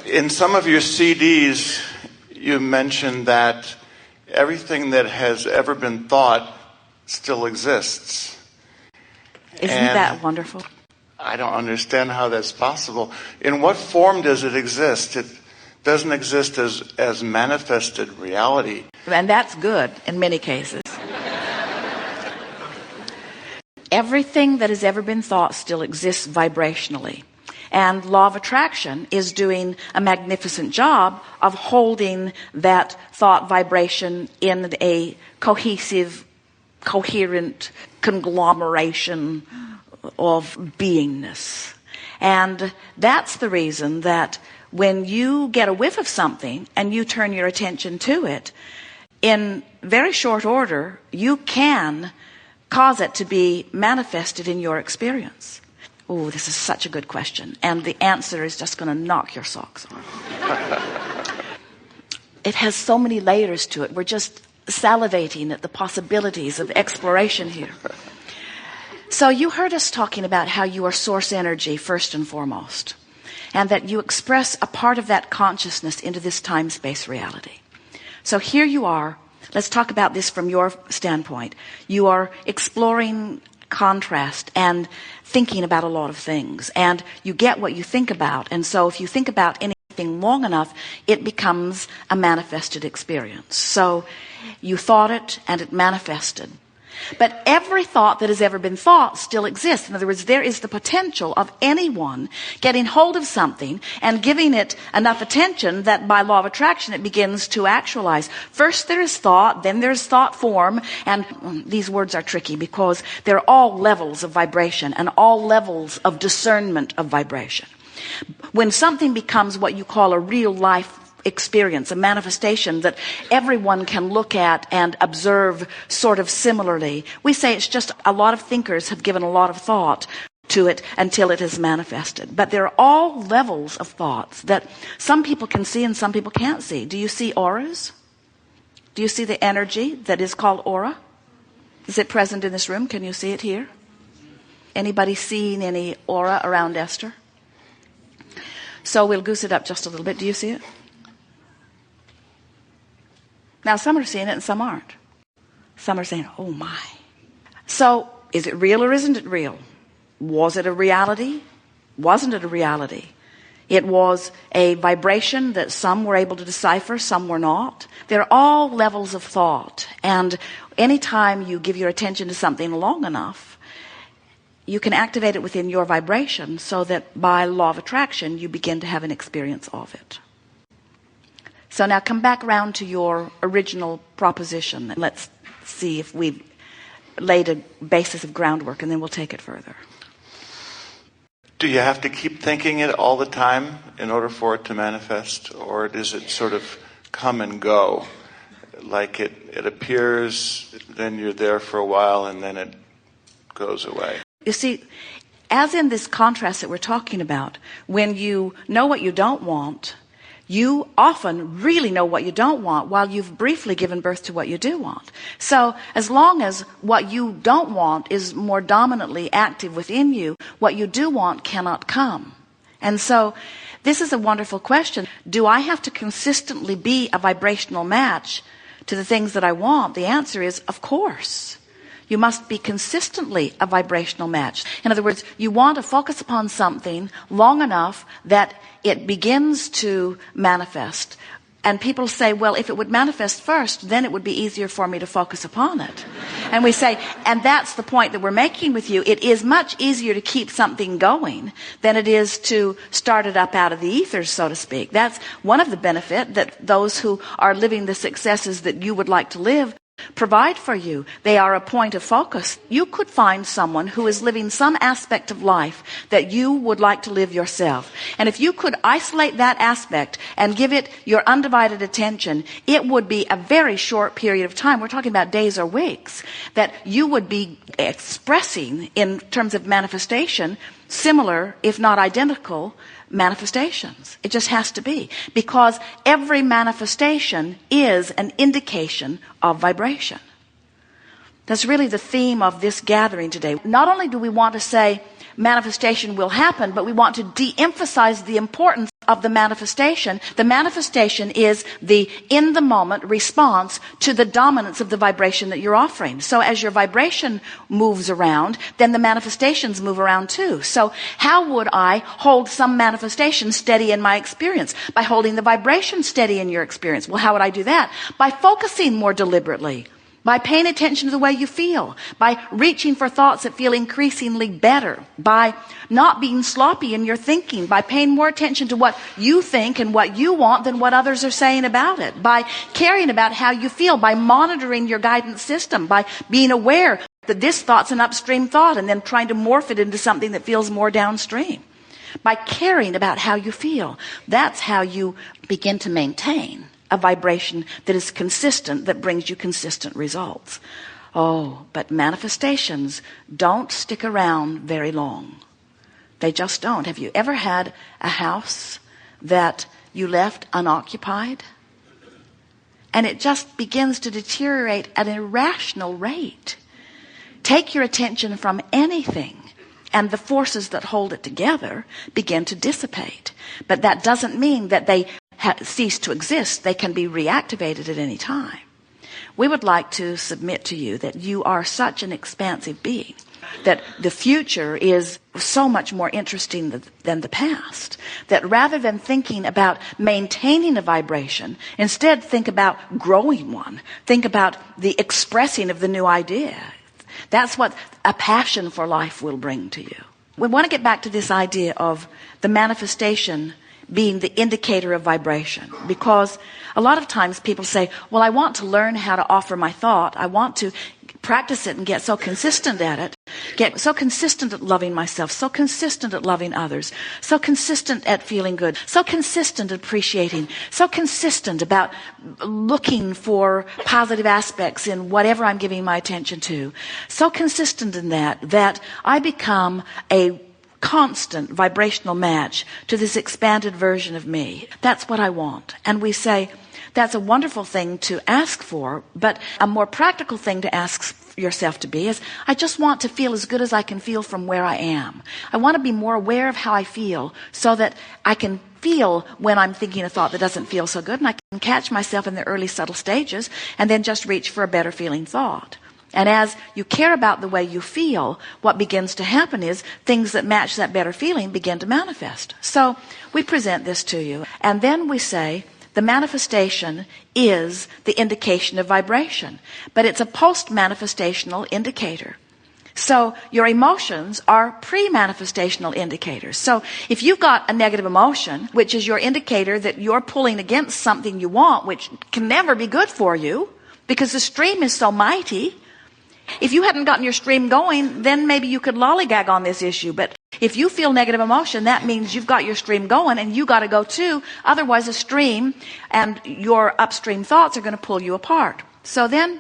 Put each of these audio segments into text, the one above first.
In some of your CDs, you mentioned that everything that has ever been thought still exists. Isn't that wonderful? I don't understand how that's possible. In what form does it exist? It doesn't exist as manifested reality. And that's good in many cases. Everything that has ever been thought still exists vibrationally. And law of attraction is doing a magnificent job of holding that thought vibration in a cohesive, coherent conglomeration of beingness. And that's the reason that when you get a whiff of something and you turn your attention to it, in very short order, you can cause it to be manifested in your experience. Oh, this is such a good question. And the answer is just going to knock your socks off. It has so many layers to it. We're just salivating at the possibilities of exploration here. So you heard us talking about how you are source energy first and foremost, and that you express a part of that consciousness into this time-space reality. So here you are. Let's talk about this from your standpoint. You are exploring contrast and thinking about a lot of things, and you get what you think about. And so if you think about anything long enough, it becomes a manifested experience. So you thought it and it manifested. But every thought that has ever been thought still exists. In other words, there is the potential of anyone getting hold of something and giving it enough attention that by law of attraction it begins to actualize. First there is thought, then there's thought form, and these words are tricky because they're all levels of vibration and all levels of discernment of vibration. When something becomes what you call a real life experience, a manifestation that everyone can look at and observe sort of similarly, we say it's just a lot of thinkers have given a lot of thought to it until it is manifested. But there are all levels of thoughts that some people can see and some people can't see. Do you see auras? Do you see the energy that is called aura? Is it present in this room? Can you see it here? Anybody seeing any aura around Esther? So we'll goose it up just a little bit. Do you see it? Now, some are seeing it and some aren't. Some are saying, oh my. So, is it real or isn't it real? Was it a reality? Wasn't it a reality? It was a vibration that some were able to decipher, some were not. They're all levels of thought. And anytime you give your attention to something long enough, you can activate it within your vibration so that by law of attraction, you begin to have an experience of it. So now come back around to your original proposition. And let's see if we've laid a basis of groundwork, and then we'll take it further. Do you have to keep thinking it all the time in order for it to manifest? Or does it sort of come and go? Like it appears, then you're there for a while, and then it goes away. You see, as in this contrast that we're talking about, when you know what you don't want, you often really know what you don't want while you've briefly given birth to what you do want. So as long as what you don't want is more dominantly active within you, what you do want cannot come. And so this is a wonderful question. Do I have to consistently be a vibrational match to the things that I want? The answer is, of course. You must be consistently a vibrational match. In other words, you want to focus upon something long enough that it begins to manifest. And people say, well, if it would manifest first, then it would be easier for me to focus upon it. And we say, and that's the point that we're making with you. It is much easier to keep something going than it is to start it up out of the ethers, so to speak. That's one of the benefits that those who are living the successes that you would like to live provide for you. They are a point of focus. You could find someone who is living some aspect of life that you would like to live yourself. And if you could isolate that aspect and give it your undivided attention, it would be a very short period of time. We're talking about days or weeks that you would be expressing in terms of manifestation, similar, if not identical, manifestations. It just has to be, because every manifestation is an indication of vibration. That's really the theme of this gathering today. Not only do we want to say manifestation will happen, but we want to de-emphasize the importance of the manifestation. The manifestation is the in-the-moment response to the dominance of the vibration that you're offering. So as your vibration moves around, then the manifestations move around too. So how would I hold some manifestation steady in my experience? By holding the vibration steady in your experience. Well, how would I do that? By focusing more deliberately. By paying attention to the way you feel, by reaching for thoughts that feel increasingly better, by not being sloppy in your thinking, by paying more attention to what you think and what you want than what others are saying about it, by caring about how you feel, by monitoring your guidance system, by being aware that this thought's an upstream thought and then trying to morph it into something that feels more downstream. By caring about how you feel, that's how you begin to maintain a vibration that is consistent, that brings you consistent results. Oh, but manifestations don't stick around very long. They just don't. Have you ever had a house that you left unoccupied? And it just begins to deteriorate at an irrational rate. Take your attention from anything, and the forces that hold it together begin to dissipate. But that doesn't mean that they cease to exist. They can be reactivated at any time. We would like to submit to you that you are such an expansive being, that the future is so much more interesting than the past, that rather than thinking about maintaining a vibration, instead think about growing one. Think about the expressing of the new idea. That's what a passion for life will bring to you. We want to get back to this idea of the manifestation being the indicator of vibration, because a lot of times people say, well, I want to learn how to offer my thought. I want to practice it and get so consistent at it, get so consistent at loving myself, so consistent at loving others, so consistent at feeling good, so consistent at appreciating, so consistent about looking for positive aspects in whatever I'm giving my attention to, so consistent in that I become a constant vibrational match to this expanded version of me. That's what I want. And we say, that's a wonderful thing to ask for, but a more practical thing to ask yourself to be is, I just want to feel as good as I can feel from where I am. I want to be more aware of how I feel so that I can feel when I'm thinking a thought that doesn't feel so good, and I can catch myself in the early subtle stages and then just reach for a better feeling thought. And as you care about the way you feel, what begins to happen is things that match that better feeling begin to manifest. So we present this to you, and then we say the manifestation is the indication of vibration, but it's a post-manifestational indicator. So your emotions are pre-manifestational indicators. So if you've got a negative emotion, which is your indicator that you're pulling against something you want, which can never be good for you because the stream is so mighty. If you hadn't gotten your stream going, then maybe you could lollygag on this issue. But if you feel negative emotion, that means you've got your stream going and you got to go too. Otherwise, a stream and your upstream thoughts are going to pull you apart. So then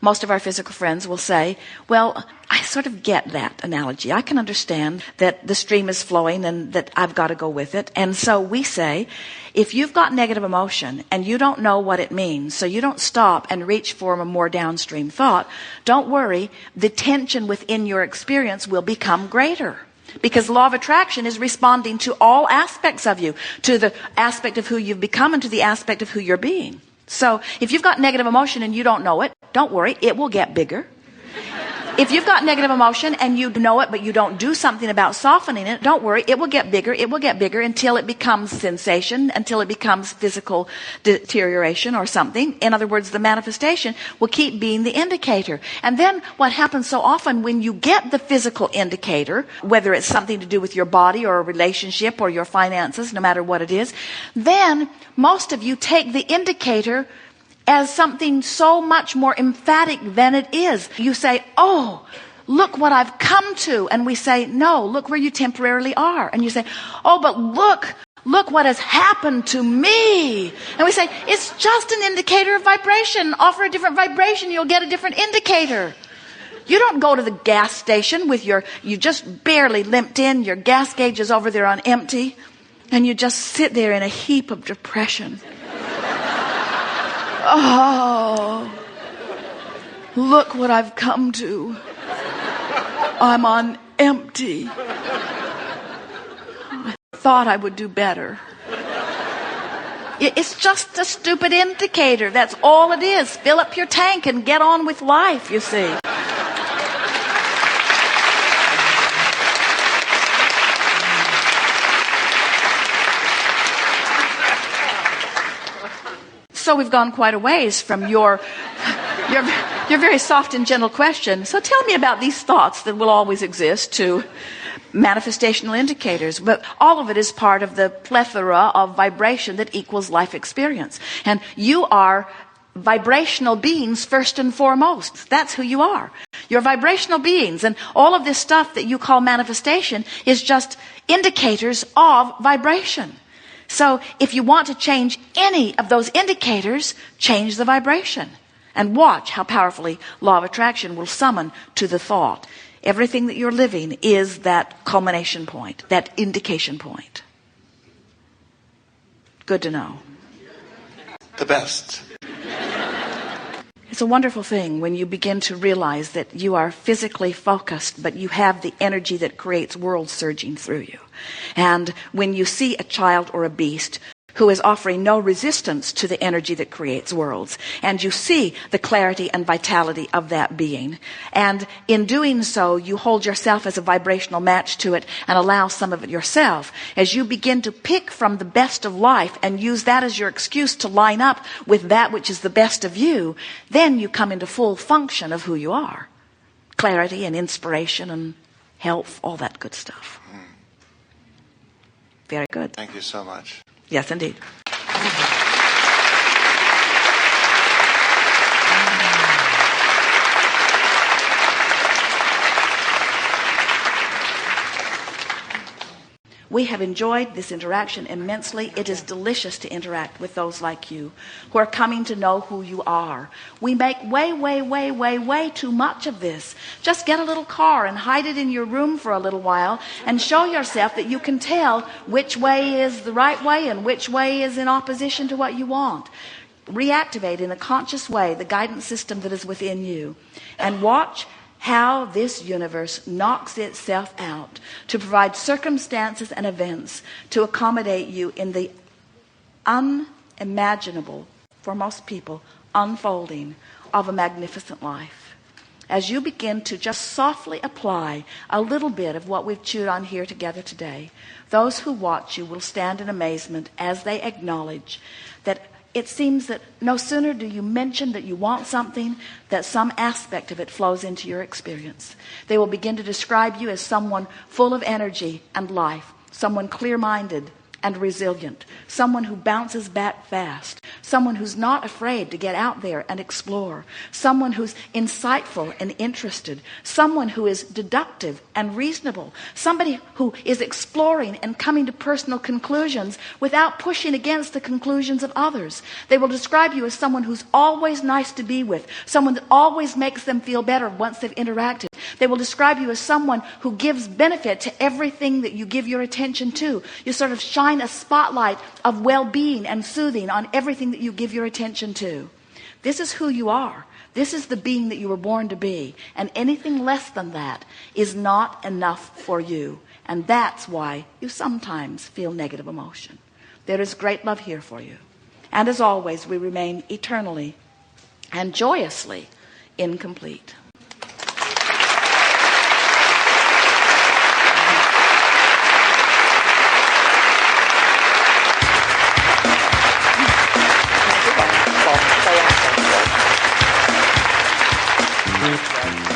most of our physical friends will say, well, I sort of get that analogy. I can understand that the stream is flowing and that I've got to go with it. And so we say, if you've got negative emotion and you don't know what it means, so you don't stop and reach for a more downstream thought, don't worry, the tension within your experience will become greater. Because law of attraction is responding to all aspects of you, to the aspect of who you've become and to the aspect of who you're being. So if you've got negative emotion and you don't know it, don't worry, it will get bigger. If you've got negative emotion and you know it, but you don't do something about softening it, don't worry, it will get bigger. It will get bigger until it becomes sensation, until it becomes physical deterioration or something. In other words, the manifestation will keep being the indicator. And then what happens so often when you get the physical indicator, whether it's something to do with your body or a relationship or your finances, no matter what it is, then most of you take the indicator as something so much more emphatic than it is. You say, oh, look what I've come to. And we say, no, look where you temporarily are. And you say, oh, but look what has happened to me. And we say, it's just an indicator of vibration. Offer a different vibration, you'll get a different indicator. You don't go to the gas station with you just barely limped in, your gas gauge is over there on empty, and you just sit there in a heap of depression. Oh, look what I've come to. I'm on empty. I thought I would do better. It's just a stupid indicator. That's all it is. Fill up your tank and get on with life, you see. So we've gone quite a ways from your very soft and gentle question. So tell me about these thoughts that will always exist to manifestational indicators. But all of it is part of the plethora of vibration that equals life experience. And you are vibrational beings first and foremost. That's who you are. You're vibrational beings. And all of this stuff that you call manifestation is just indicators of vibration. So if you want to change any of those indicators, change the vibration. And watch how powerfully law of attraction will summon to the thought. Everything that you're living is that culmination point, that indication point. Good to know. The best. It's a wonderful thing when you begin to realize that you are physically focused, but you have the energy that creates worlds surging through you. And when you see a child or a beast who is offering no resistance to the energy that creates worlds, and you see the clarity and vitality of that being, and in doing so you hold yourself as a vibrational match to it and allow some of it yourself, as you begin to pick from the best of life and use that as your excuse to line up with that which is the best of you, then you come into full function of who you are. Clarity and inspiration and health, all that good stuff. Very good. Thank you so much. Yes, indeed. We have enjoyed this interaction immensely. It is delicious to interact with those like you who are coming to know who you are. We make way too much of this. Just get a little car and hide it in your room for a little while and show yourself that you can tell which way is the right way and which way is in opposition to what you want. Reactivate in a conscious way the guidance system that is within you and watch how this universe knocks itself out to provide circumstances and events to accommodate you in the unimaginable, for most people, unfolding of a magnificent life. As you begin to just softly apply a little bit of what we've chewed on here together today, those who watch you will stand in amazement as they acknowledge that it seems that no sooner do you mention that you want something, that some aspect of it flows into your experience. They will begin to describe you as someone full of energy and life, someone clear-minded and resilient, someone who bounces back fast, someone who's not afraid to get out there and explore, someone who's insightful and interested, someone who is deductive and reasonable, somebody who is exploring and coming to personal conclusions without pushing against the conclusions of others. They will describe you as someone who's always nice to be with, someone that always makes them feel better once they've interacted. They will describe you as someone who gives benefit to everything that you give your attention to. You sort of shine a spotlight of well-being and soothing on everything that you give your attention to. This is who you are. This is the being that you were born to be. And anything less than that is not enough for you. And that's why you sometimes feel negative emotion. There is great love here for you. And as always, we remain eternally and joyously incomplete. Thank you.